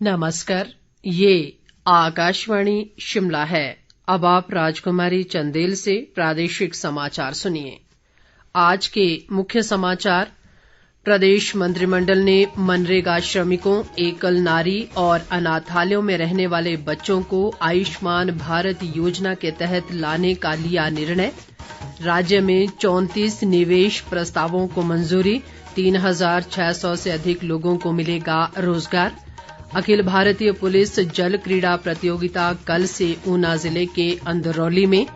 नमस्कार, ये आकाशवाणी शिमला है। अब आप राजकुमारी चंदेल से प्रादेशिक समाचार सुनिए। आज के मुख्य समाचार। प्रदेश मंत्रिमंडल ने मनरेगा श्रमिकों, एकल नारी और अनाथालयों में रहने वाले बच्चों को आयुष्मान भारत योजना के तहत लाने का लिया निर्णय। राज्य में 34 निवेश प्रस्तावों को मंजूरी, 3600 से अधिक लोगों को मिलेगा रोजगार। अखिल भारतीय पुलिस जल क्रीड़ा प्रतियोगिता कल से ऊना जिले के अंदरौली में।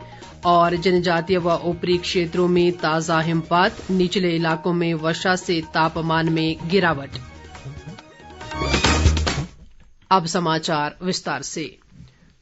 और जनजातीय व ऊपरी क्षेत्रों में ताजा हिमपात, निचले इलाकों में वर्षा से तापमान में गिरावट। अब समाचार विस्तार से।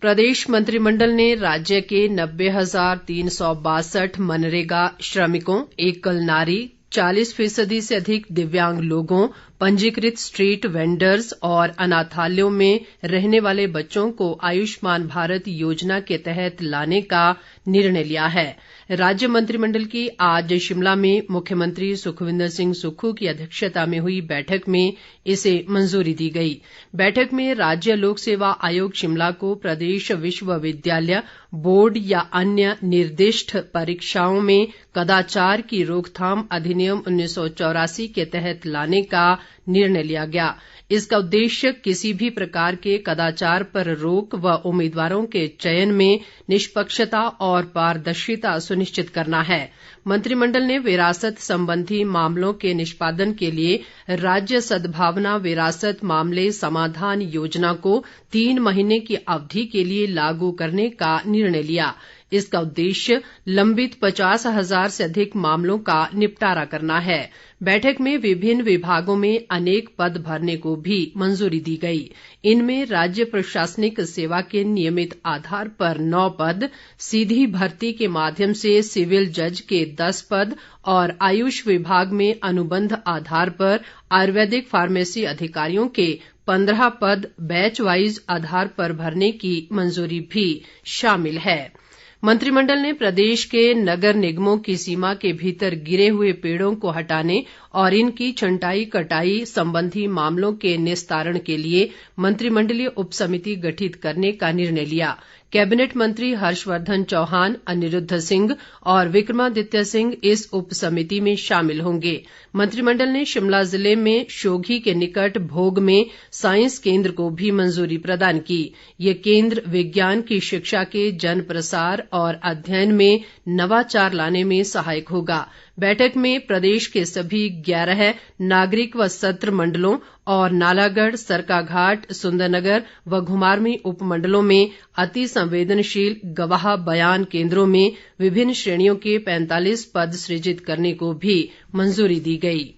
प्रदेश मंत्रिमंडल ने राज्य के 90,362 मनरेगा श्रमिकों, एकल नारी, 40% से अधिक दिव्यांग लोगों, पंजीकृत स्ट्रीट वेंडर्स और अनाथालयों में रहने वाले बच्चों को आयुष्मान भारत योजना के तहत लाने का निर्णय लिया है। राज्य मंत्रिमंडल की आज शिमला में मुख्यमंत्री सुखविंदर सिंह सुक्खू की अध्यक्षता में हुई बैठक में इसे मंजूरी दी गई। बैठक में राज्य लोक सेवा आयोग शिमला को प्रदेश विश्वविद्यालय बोर्ड या अन्य निर्दिष्ट परीक्षाओं में कदाचार की रोकथाम अधिनियम 1984 के तहत लाने का निर्णय लिया गया। इसका उद्देश्य किसी भी प्रकार के कदाचार पर रोक व उम्मीदवारों के चयन में निष्पक्षता और पारदर्शिता सुनिश्चित करना है। मंत्रिमंडल ने विरासत संबंधी मामलों के निष्पादन के लिए राज्य सद्भावना विरासत मामले समाधान योजना को 3 महीने की अवधि के लिए लागू करने का निर्णय लिया। इसका उद्देश्य लंबित 50,000 से अधिक मामलों का निपटारा करना है। बैठक में विभिन्न विभागों में अनेक पद भरने को भी मंजूरी दी गई। इनमें राज्य प्रशासनिक सेवा के नियमित आधार पर 9 पद, सीधी भर्ती के माध्यम से सिविल जज के 10 पद और आयुष विभाग में अनुबंध आधार पर आयुर्वेदिक फार्मेसी अधिकारियों के 15 पद बैच वाइज आधार पर भरने की मंजूरी भी शामिल है। मंत्रिमंडल ने प्रदेश के नगर निगमों की सीमा के भीतर गिरे हुए पेड़ों को हटाने और इनकी छंटाई कटाई संबंधी मामलों के निस्तारण के लिए मंत्रिमंडलीय उपसमिति गठित करने का निर्णय लिया। कैबिनेट मंत्री हर्षवर्धन चौहान, अनिरुद्ध सिंह और विक्रमादित्य सिंह इस उपसमिति में शामिल होंगे। मंत्रिमंडल ने शिमला जिले में शोघी के निकट भोग में साइंस केंद्र को भी मंजूरी प्रदान की। ये केंद्र विज्ञान की शिक्षा के जन प्रसार और अध्ययन में नवाचार लाने में सहायक होगा। बैठक में प्रदेश के सभी 11 नागरिक व सत्र मंडलों और नालागढ़, सरकाघाट, सुंदरनगर व घुमारवीं उपमंडलों में अति संवेदनशील गवाह बयान केंद्रों में विभिन्न श्रेणियों के 45 पद सृजित करने को भी मंजूरी दी गई।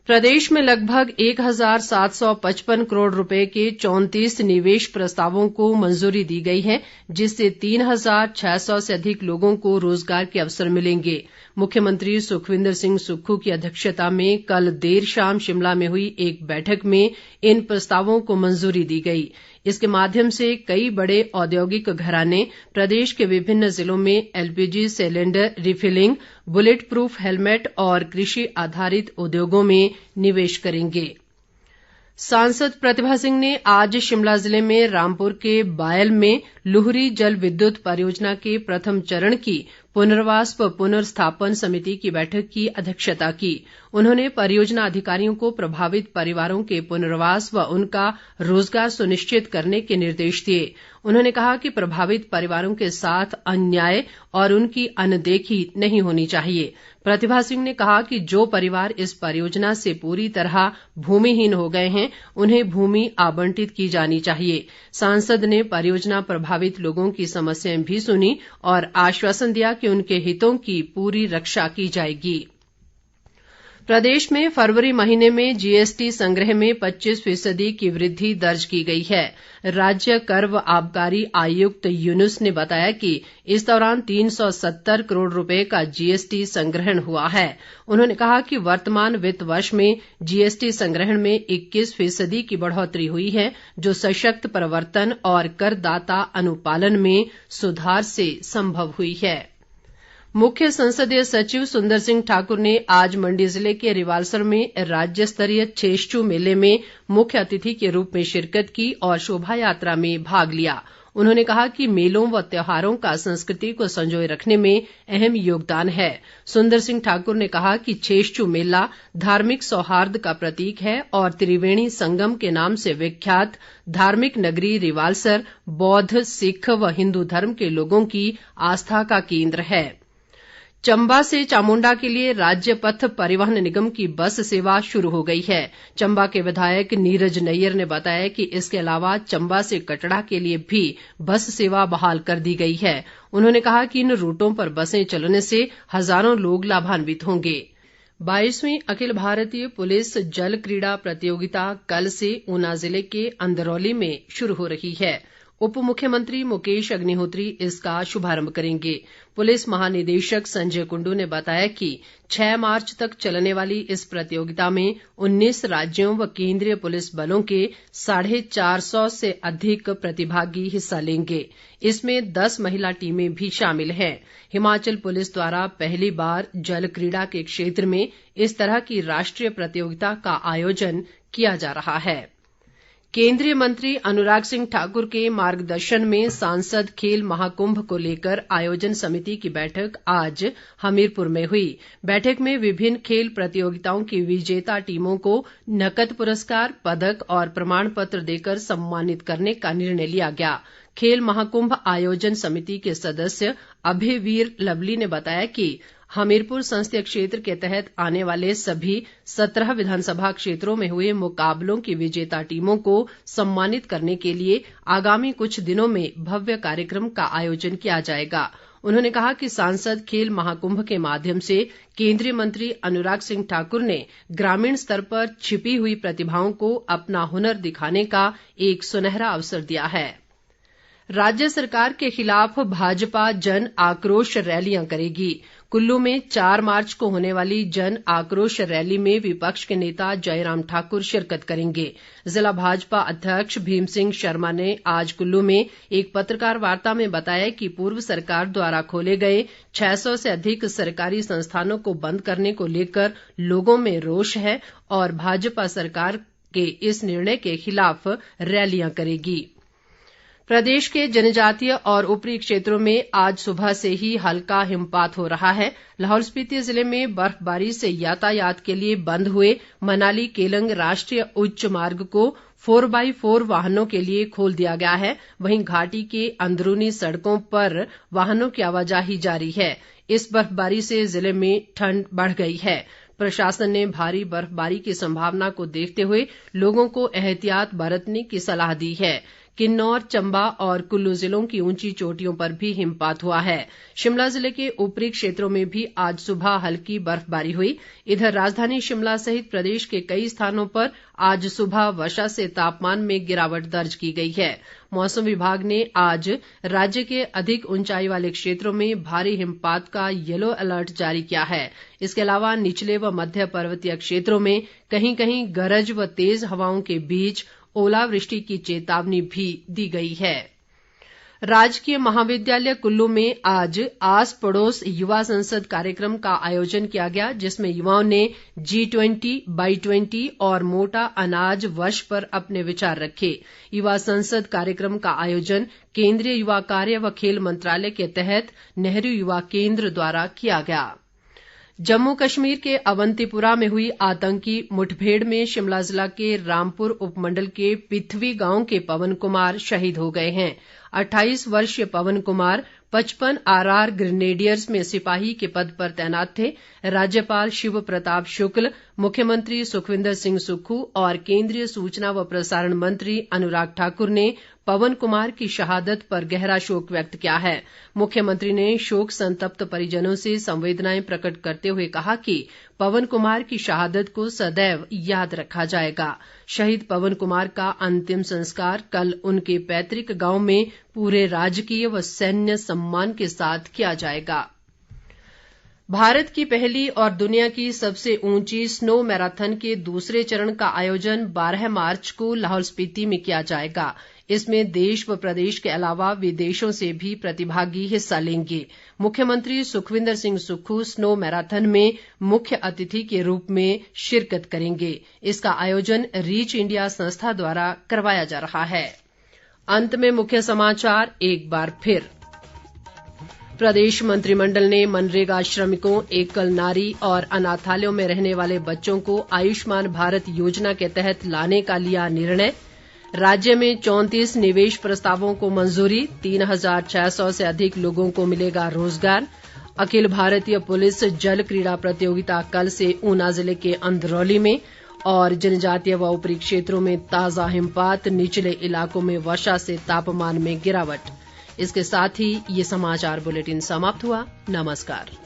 प्रदेश में लगभग 1,755 करोड़ रुपए के 34 निवेश प्रस्तावों को मंजूरी दी गई है, जिससे 3,600 से अधिक लोगों को रोजगार के अवसर मिलेंगे। मुख्यमंत्री सुखविंदर सिंह सुक्खू की अध्यक्षता में कल देर शाम शिमला में हुई एक बैठक में इन प्रस्तावों को मंजूरी दी गई। इसके माध्यम से कई बड़े औद्योगिक घराने प्रदेश के विभिन्न जिलों में LPG cylinder refilling, bullet proof helmet और कृषि आधारित उद्योगों में निवेश करेंगे। सांसद प्रतिभा सिंह ने आज शिमला जिले में रामपुर के बायल में लुहरी जल विद्युत परियोजना के प्रथम चरण की पुनर्वास व पुनर्स्थापन समिति की बैठक की अध्यक्षता की। उन्होंने परियोजना अधिकारियों को प्रभावित परिवारों के पुनर्वास व उनका रोजगार सुनिश्चित करने के निर्देश दिए। उन्होंने कहा कि प्रभावित परिवारों के साथ अन्याय और उनकी अनदेखी नहीं होनी चाहिए। प्रतिभा सिंह ने कहा कि जो परिवार इस परियोजना से पूरी तरह भूमिहीन हो गए हैं, उन्हें भूमि आवंटित की जानी चाहिए। सांसद ने परियोजना प्रभावित लोगों की समस्याएं भी सुनी और आश्वासन दिया कि उनके हितों की पूरी रक्षा की जाएगी। प्रदेश में फरवरी महीने में जीएसटी संग्रह में 25% की वृद्धि दर्ज की गई है। राज्य कर व आबकारी आयुक्त यूनुस ने बताया कि इस दौरान 370 करोड़ रुपए का जीएसटी संग्रहण हुआ है। उन्होंने कहा कि वर्तमान वित्त वर्ष में जीएसटी संग्रहण में 21% की बढ़ोतरी हुई है, जो सशक्त प्रवर्तन और करदाता अनुपालन में सुधार से संभव हुई है। मुख्य संसदीय सचिव सुंदर सिंह ठाकुर ने आज मंडी जिले के रिवाल्सर में राज्य स्तरीय छेश्चू मेले में मुख्य अतिथि के रूप में शिरकत की और शोभा यात्रा में भाग लिया। उन्होंने कहा कि मेलों व त्योहारों का संस्कृति को संजोए रखने में अहम योगदान है। सुंदर सिंह ठाकुर ने कहा कि छेश्चू मेला धार्मिक सौहार्द का प्रतीक है और त्रिवेणी संगम के नाम से विख्यात धार्मिक नगरी रिवाल्सर बौद्ध, सिख व हिंदू धर्म के लोगों की आस्था का केंद्र है। चंबा से चामुंडा के लिए राज्य पथ परिवहन निगम की बस सेवा शुरू हो गई है। चंबा के विधायक नीरज नैयर ने बताया कि इसके अलावा चंबा से कटड़ा के लिए भी बस सेवा बहाल कर दी गई है। उन्होंने कहा कि इन रूटों पर बसें चलने से हजारों लोग लाभान्वित होंगे। 22वीं अखिल भारतीय पुलिस जल क्रीड़ा प्रतियोगिता कल से ऊना जिले के अंदरौली में शुरू हो रही है। उप मुख्यमंत्री मुकेश अग्निहोत्री इसका शुभारंभ करेंगे। पुलिस महानिदेशक संजय कुंडू ने बताया कि 6 मार्च तक चलने वाली इस प्रतियोगिता में 19 राज्यों व केंद्रीय पुलिस बलों के 450 से अधिक प्रतिभागी हिस्सा लेंगे। इसमें 10 महिला टीमें भी शामिल हैं। हिमाचल पुलिस द्वारा पहली बार जल क्रीड़ा के क्षेत्र में इस तरह की राष्ट्रीय प्रतियोगिता का आयोजन किया जा रहा है। केंद्रीय मंत्री अनुराग सिंह ठाकुर के मार्गदर्शन में सांसद खेल महाकुंभ को लेकर आयोजन समिति की बैठक आज हमीरपुर में हुई। बैठक में विभिन्न खेल प्रतियोगिताओं की विजेता टीमों को नकद पुरस्कार, पदक और प्रमाण पत्र देकर सम्मानित करने का निर्णय लिया गया। खेल महाकुंभ आयोजन समिति के सदस्य अभयवीर लवली ने बताया कि हमीरपुर संसदीय क्षेत्र के तहत आने वाले सभी 17 विधानसभा क्षेत्रों में हुए मुकाबलों की विजेता टीमों को सम्मानित करने के लिए आगामी कुछ दिनों में भव्य कार्यक्रम का आयोजन किया जाएगा। उन्होंने कहा कि सांसद खेल महाकुंभ के माध्यम से केंद्रीय मंत्री अनुराग सिंह ठाकुर ने ग्रामीण स्तर पर छिपी हुई प्रतिभाओं को अपना हुनर दिखाने का एक सुनहरा अवसर दिया है। राज्य सरकार के खिलाफ भाजपा जन आक्रोश रैलियां करेगी। कुल्लू में 4 मार्च को होने वाली जन आक्रोश रैली में विपक्ष के नेता जयराम ठाकुर शिरकत करेंगे। जिला भाजपा अध्यक्ष भीम सिंह शर्मा ने आज कुल्लू में एक पत्रकार वार्ता में बताया कि पूर्व सरकार द्वारा खोले गए 600 से अधिक सरकारी संस्थानों को बंद करने को लेकर लोगों में रोष है और भाजपा सरकार के इस निर्णय के खिलाफ रैलियां करेगी। प्रदेश के जनजातीय और ऊपरी क्षेत्रों में आज सुबह से ही हल्का हिमपात हो रहा है। लाहौल स्पीति जिले में बर्फबारी से यातायात के लिए बंद हुए मनाली केलंग राष्ट्रीय उच्च मार्ग को 4x4 वाहनों के लिए खोल दिया गया है। वहीं घाटी के अंदरूनी सड़कों पर वाहनों की आवाजाही जारी है। इस बर्फबारी से जिले में ठंड बढ़ गई है। प्रशासन ने भारी बर्फबारी की संभावना को देखते हुए लोगों को एहतियात बरतने की सलाह दी है। किन्नौर, चंबा और कुल्लू जिलों की ऊंची चोटियों पर भी हिमपात हुआ है। शिमला जिले के ऊपरी क्षेत्रों में भी आज सुबह हल्की बर्फबारी हुई। इधर राजधानी शिमला सहित प्रदेश के कई स्थानों पर आज सुबह वर्षा से तापमान में गिरावट दर्ज की गई है। मौसम विभाग ने आज राज्य के अधिक ऊंचाई वाले क्षेत्रों में भारी हिमपात का येलो अलर्ट जारी किया है। इसके अलावा निचले व मध्य पर्वतीय क्षेत्रों में कहीं कहीं गरज व तेज हवाओं के बीच ओलावृष्टि की चेतावनी भी दी गई है। राजकीय महाविद्यालय कुल्लू में आज आस पड़ोस युवा संसद कार्यक्रम का आयोजन किया गया, जिसमें युवाओं ने G20, by20 और मोटा अनाज वर्ष पर अपने विचार रखे। युवा संसद कार्यक्रम का आयोजन केंद्रीय युवा कार्य व खेल मंत्रालय के तहत नेहरू युवा केंद्र द्वारा किया गया। जम्मू कश्मीर के अवंतीपुरा में हुई आतंकी मुठभेड़ में शिमला जिला के रामपुर उपमंडल के पिथवी गांव के पवन कुमार शहीद हो गए हैं। 28 वर्षीय पवन कुमार 55 RR ग्रेनेडियर्स में सिपाही के पद पर तैनात थे। राज्यपाल शिव प्रताप शुक्ल, मुख्यमंत्री सुखविंदर सिंह सुक्खू और केंद्रीय सूचना व प्रसारण मंत्री अनुराग ठाकुर ने पवन कुमार की शहादत पर गहरा शोक व्यक्त किया है। मुख्यमंत्री ने शोक संतप्त परिजनों से संवेदनाएं प्रकट करते हुए कहा कि पवन कुमार की शहादत को सदैव याद रखा जाएगा। शहीद पवन कुमार का अंतिम संस्कार कल उनके पैतृक गांव में पूरे राजकीय व सैन्य सम्मान के साथ किया जाएगा। भारत की पहली और दुनिया की सबसे ऊंची स्नो मैराथन के दूसरे चरण का आयोजन 12 मार्च को लाहौल स्पीति में किया जाएगा। इसमें देश व प्रदेश के अलावा विदेशों से भी प्रतिभागी हिस्सा लेंगे। मुख्यमंत्री सुखविंदर सिंह सुक्खू स्नो मैराथन में मुख्य अतिथि के रूप में शिरकत करेंगे। इसका आयोजन रीच इंडिया संस्था द्वारा करवाया जा रहा है। अंत में मुख्य समाचार एक बार फिर। प्रदेश मंत्रिमंडल ने मनरेगा श्रमिकों, एकल नारी और अनाथालयों में रहने वाले बच्चों को आयुष्मान भारत योजना के तहत लाने का लिया निर्णय। राज्य में 34 निवेश प्रस्तावों को मंजूरी, 3600 से अधिक लोगों को मिलेगा रोजगार। अखिल भारतीय पुलिस जल क्रीड़ा प्रतियोगिता कल से ऊना जिले के अंदरौली में। और जनजातीय व ऊपरी क्षेत्रों में ताजा हिमपात, निचले इलाकों में वर्षा से तापमान में गिरावट। इसके साथ ही ये समाचार बुलेटिन समाप्त हुआ। नमस्कार।